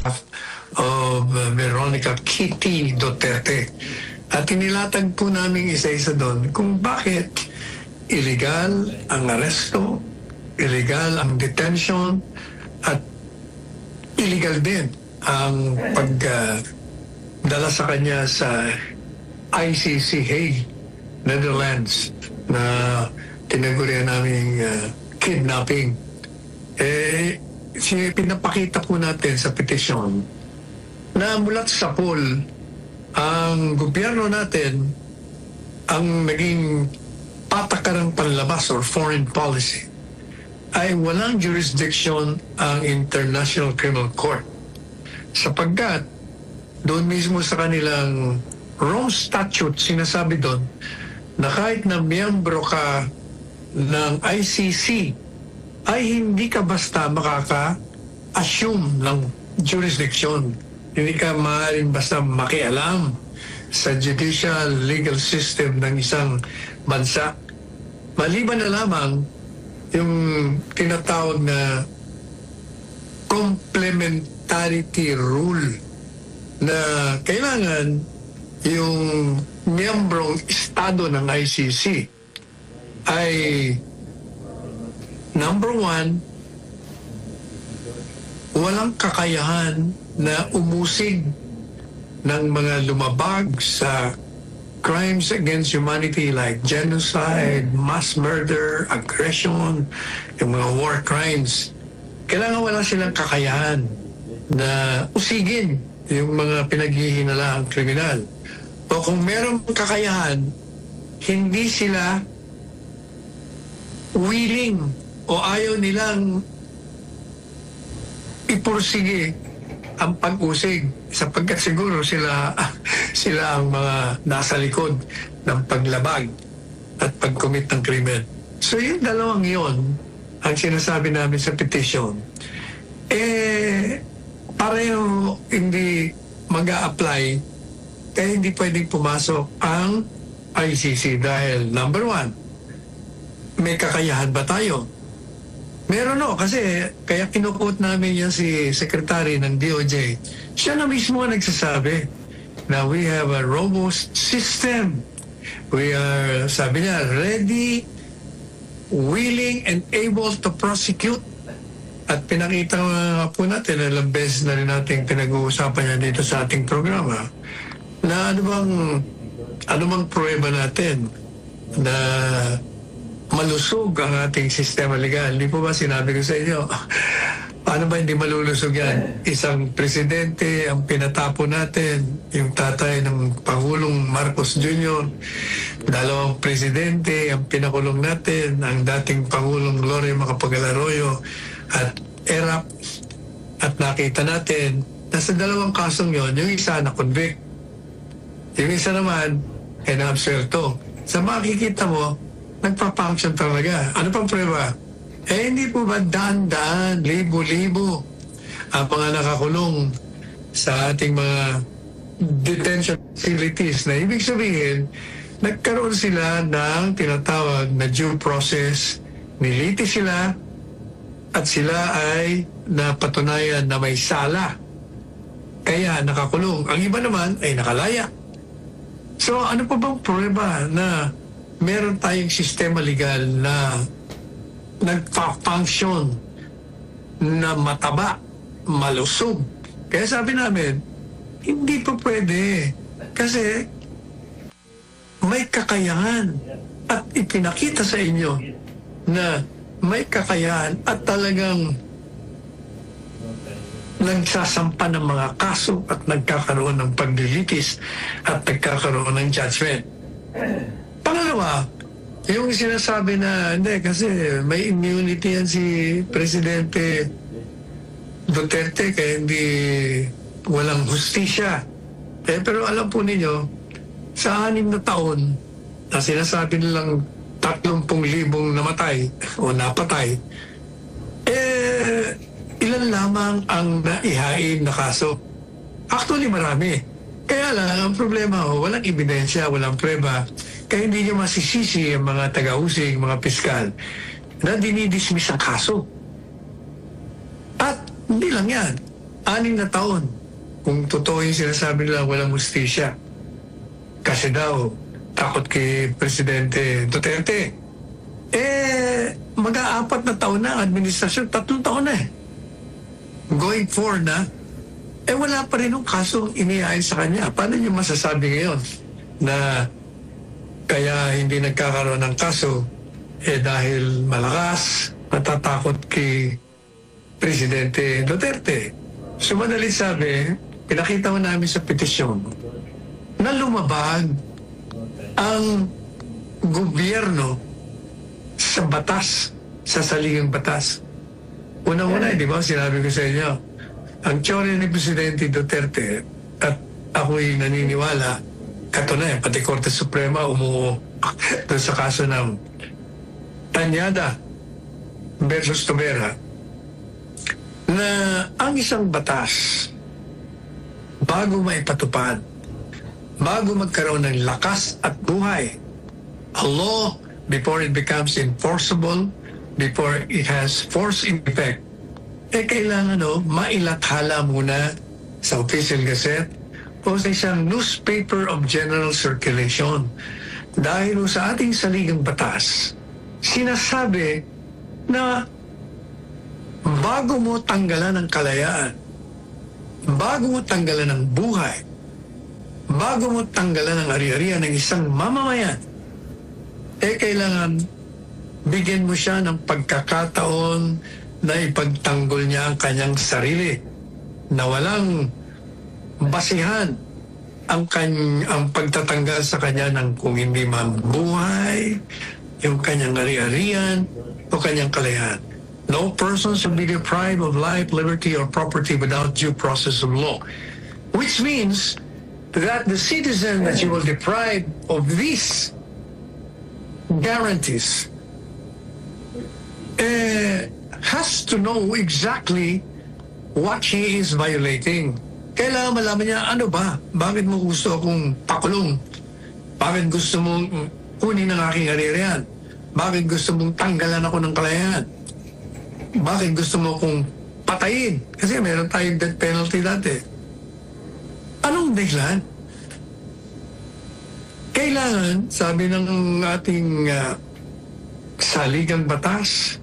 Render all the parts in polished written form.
of Veronica Kitty Duterte. At inilatag po namin isa-isa doon kung bakit illegal ang aresto, illegal ang detention, at illegal din ang pagdala sa kanya sa ICC Hague, Netherlands, na tinagurian namin kidnapping. Pinapakita po natin sa petisyon na mulat sa poll, ang gobyerno natin ang naging patakarang panlabas or foreign policy ay walang jurisdiction ang International Criminal Court sapagkat doon mismo sa kanilang Rome Statute sinasabi doon na kahit na miyembro ka ng ICC ay hindi ka basta makaka-assume ng jurisdiction. Hindi ka maaaring basta makialam sa judicial legal system ng isang bansa. Maliban na lamang yung tinatawag na complementarity rule na kailangan yung miyembrong estado ng ICC ay number one, walang kakayahan na umusig ng mga lumabag sa crimes against humanity like genocide, mass murder, aggression, yung mga war crimes. Kailangan wala silang kakayahan na usigin yung mga pinaghihinalaang kriminal. O kung meron kakayahan, hindi sila willing o ayaw nilang ipursige ang pag-usig sapagkat siguro sila ang mga nasa likod ng paglabag at pag-commit ng krimen. So yung dalawang yon ang sinasabi namin sa petition, pareho hindi mag-a-apply kaya hindi pwedeng pumasok ang ICC dahil number one, may kakayahan ba tayo? Meron kasi kaya kinukot namin yan si Secretary ng DOJ. Siya na mismo ang nagsasabi na we have a robust system. We are, sabi niya, ready, willing, and able to prosecute. At pinakita nga po natin, ilang beses na rin natin pinag-uusapan niya dito sa ating programa, na ano bang pruweba natin na malusog ang ating sistema legal. Hindi po ba sinabi ko sa inyo, paano ba hindi malulusog yan? Isang presidente ang pinatapo natin, yung tatay ng Pangulong Marcos Jr., dalawang presidente ang pinakulong natin, ang dating Pangulong Gloria Macapagal-Arroyo at ERAP, at nakita natin na sa dalawang kasong yon, yung isa na-convict. Yung isa naman ay na-absuelto. Sa makikita mo, nagpa-function talaga. Ano pang prueba? Hindi po ba daan-daan, libo-libo ang mga nakakulong sa ating mga detention facilities na ibig sabihin, nagkaroon sila ng tinatawag na due process, niliti sila at sila ay napatunayan na may sala. Kaya nakakulong. Ang iba naman ay nakalaya. So ano pa bang prueba na meron tayong sistema legal na nagpa-function na mataba, malusog. Kaya sabi namin, hindi pa pwede. Kasi may kakayahan at ipinakita sa inyo na may kakayahan at talagang nagsasampa ng mga kaso at nagkakaroon ng paglilitis at nagkakaroon ng judgment. Pangalawa, yung sinasabi na hindi kasi may immunity yan si Presidente Duterte kaya hindi walang hustisya. Pero alam po ninyo, sa 6 na taon na sinasabi nilang 30,000 namatay o napatay, ilan lamang ang naihain na kaso. Actually, marami. Kaya lang, ang problema walang ebidensya, walang prueba. Kaya hindi nyo masisisi ang mga taga-usig, mga piskal, na dinidismiss ang kaso. At hindi lang yan. 6 na taon. Kung totoo yung sinasabi nila, walang justisya. Kasi daw, takot kay Presidente Duterte. Mag-4 na taon na ang administrasyon, 3 taon na Going forward na, wala pa rin yung kasong inihain sa kanya. Paano niyo masasabi ngayon na kaya hindi nagkakaroon ng kaso dahil malakas, natatakot kay Presidente Duterte? So madalit sabi, pinakita mo namin sa petisyon na lumabag ang gobyerno sa batas, sa saligang batas. Una-una, di ba, sinabi ko sa inyo, ang teorya ni Presidente Duterte at ako'y naniniwala, katunay, pati Korte Suprema umuo doon sa kaso ng Tanyada versus Tobera, na ang isang batas, bago maipatupad, bago magkaroon ng lakas at buhay, a law, before it becomes enforceable, before it has force in effect, kailangan mailathala muna sa Official Gazette o sa isang newspaper of general circulation. Dahil sa ating saligang batas, sinasabi na bago mo tanggalan ng kalayaan, bago mo tanggalan ng buhay, bago mo tanggalan ng ari-arian ng isang mamamayan, kailangan bigyan mo siya ng pagkakataon na ipagtanggol niya ang kanyang sarili, na walang basihan ang pagtatanggal sa kanya ng kung hindi man buhay, yung kanyang ari-arian o kanyang kalayaan. No person shall be deprived of life, liberty, or property without due process of law. Which means that the citizen that you will deprive of these guarantees has to know exactly what he is violating. Kailangan malaman niya, ano ba? Bakit mo gusto akong pakulong? Bakit gusto mong kunin ang aking ari-arian? Bakit gusto mong tanggalan ako ng kalayaan? Bakit gusto mo akong patayin? Kasi meron tayong death penalty dati. Anong dahilan? Kailangan, sabi ng ating saligang batas,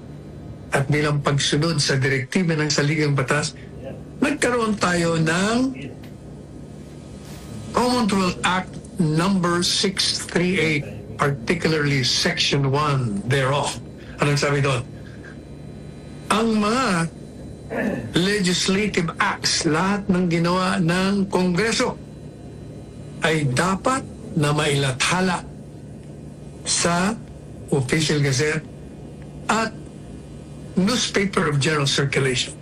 at bilang pagsunod sa direktiba ng saligang batas, nagkaroon tayo ng Commonwealth Act number 638, particularly Section 1 thereof. Anong sabi doon? Ang mga legislative acts, lahat ng ginawa ng Kongreso, ay dapat na mailathala sa Official Gazette at newspaper of general circulation.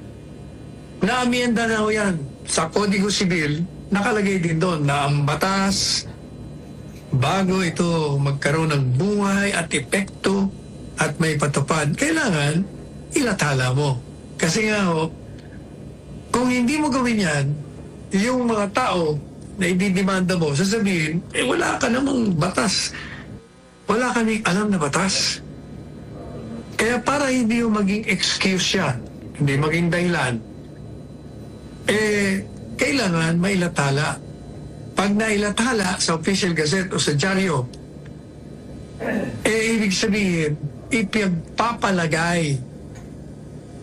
Na-amienda na ho yan. Sa Kodigo Sibil, nakalagay din doon na ang batas, bago ito magkaroon ng buhay at epekto at may patupad, kailangan ilathala mo. Kasi nga kung hindi mo gawin yan, yung mga tao na ididimanda mo, sasabihin, wala ka namang batas. Wala kaming alam na batas. Kaya para hindi yung maging excuse yan, hindi maging dahilan, kailangan mailathala. Pag nailathala sa Official Gazette o sa dyaryo, ibig sabihin, ipagpapalagay.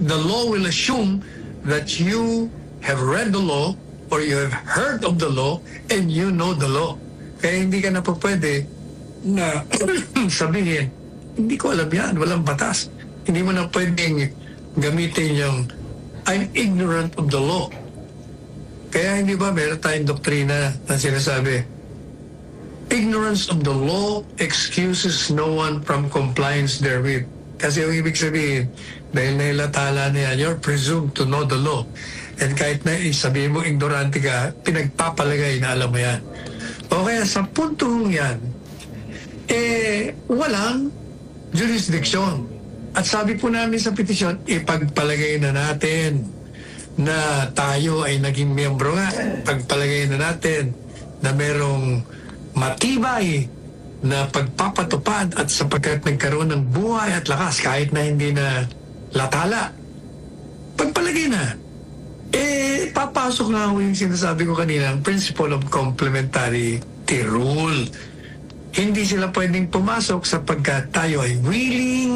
The law will assume that you have read the law or you have heard of the law and you know the law. Kaya hindi ka na po pwede na sabihin, hindi ko alam yan, walang batas. Hindi mo na pwedeng gamitin yung I'm ignorant of the law. Kaya hindi ba meron tayong doktrina na sinasabi, ignorance of the law excuses no one from compliance therewith. Kasi yung ibig sabihin, dahil nailathala na yan, you're presumed to know the law. And kahit na sabihin mo ignorante ka, pinagpapalagay na alam mo yan. O kaya sa puntong yan, walang jurisdiction. At sabi po namin sa petisyon, ipagpalagay na natin na tayo ay naging miyembro nga. Pagpalagay na natin na merong matibay na pagpapatupad at sapagkat nagkaroon ng buhay at lakas kahit na hindi na lathala. Pagpalagay na. Papasok nga ako yung sinasabi ko kanina, ang principle of complementarity rule. Hindi sila pwedeng pumasok sapagkat tayo ay willing